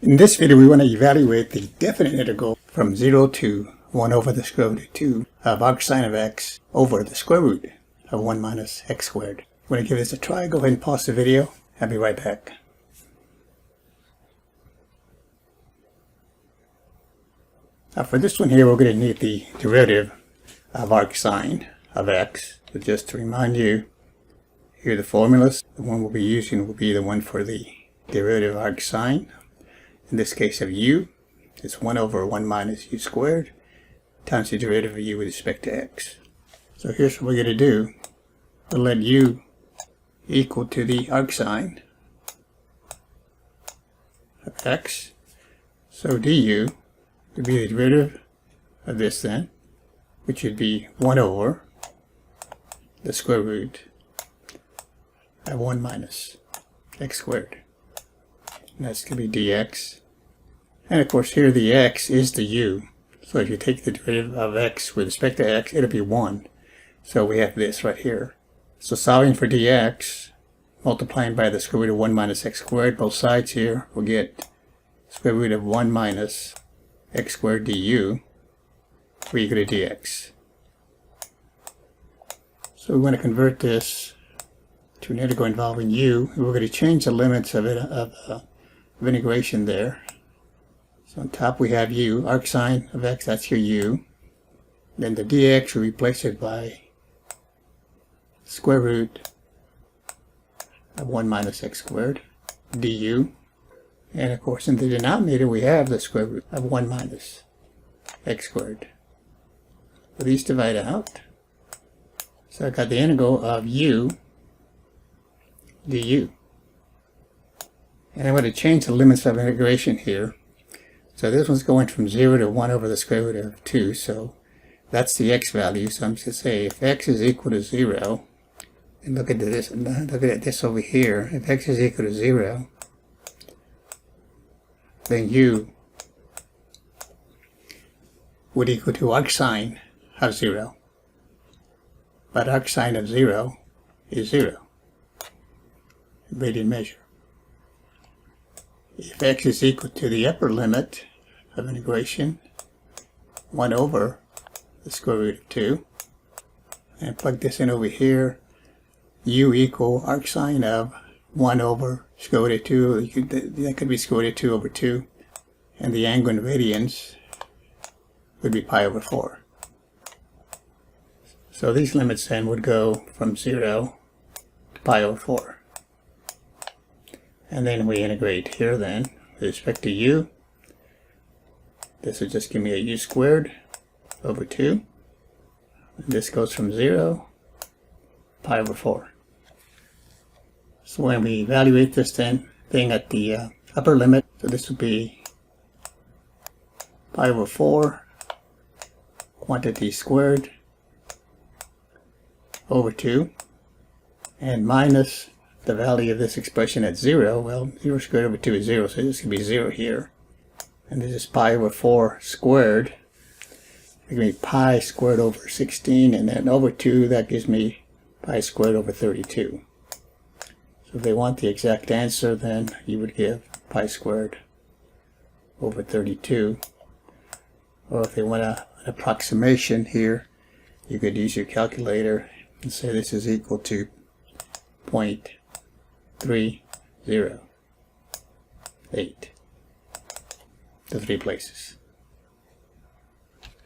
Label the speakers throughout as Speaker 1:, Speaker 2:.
Speaker 1: In this video, we want to evaluate the definite integral from 0 to 1 over the square root of 2 of arcsine of x over the square root of 1 minus x squared. Want to give this a try? Go ahead and pause the video. I'll be right back. Now for this one here, we're going to need the derivative of arcsine of x. So just to remind you, here are the formulas. The one we'll be using will be the one for the derivative of arcsine. In this case of u, it's 1 over 1 minus u squared times the derivative of u with respect to x. So here's what we're going to do. We'll let u equal to the arcsine of x. So du would be the derivative of this then, which would be 1 over the square root of 1 minus x squared. And that's going to be dx. And of course here the x is the u. So if you take the derivative of x with respect to x, it'll be 1. So we have this right here. So solving for dx, multiplying by the square root of 1 minus x squared, both sides here, we'll get square root of 1 minus x squared du, where you go to dx. So we want to convert this to an integral involving u. We're going to change the limits of integration there. So on top we have u, arcsine of x, that's your u. Then the dx, we replace it by square root of 1 minus x squared du. And of course in the denominator we have the square root of 1 minus x squared. So these divide out. So I got the integral of u du. And I'm going to change the limits of integration here. So this one's going from 0 to 1 over the square root of 2. So that's the x value. So I'm just going to say if x is equal to 0, and look at this over here. If x is equal to 0, then u would equal to arcsine of 0. But arcsine of 0 is 0. Radian measure. If x is equal to the upper limit of integration, 1 over the square root of 2, and plug this in over here, u equal arcsine of 1 over square root of 2, that could be square root of 2 over 2, and the angle in radians would be pi over 4. So these limits then would go from 0 to pi over 4. And then we integrate here then with respect to u. This would just give me a u squared over 2. And this goes from 0 pi over 4. So when we evaluate this then, being at the upper limit, so this would be pi over 4 quantity squared over 2, and minus the value of this expression at 0. Well, 0 squared over 2 is 0, so this could be 0 here. And this is pi over 4 squared. It gives me pi squared over 16, and then over 2, that gives me pi squared over 32. So if they want the exact answer, then you would give pi squared over 32. Or if they want an approximation here, you could use your calculator and say this is equal to 0.308, the 3 places.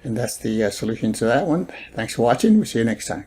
Speaker 1: And that's the solution to that one. Thanks for watching. We'll see you next time.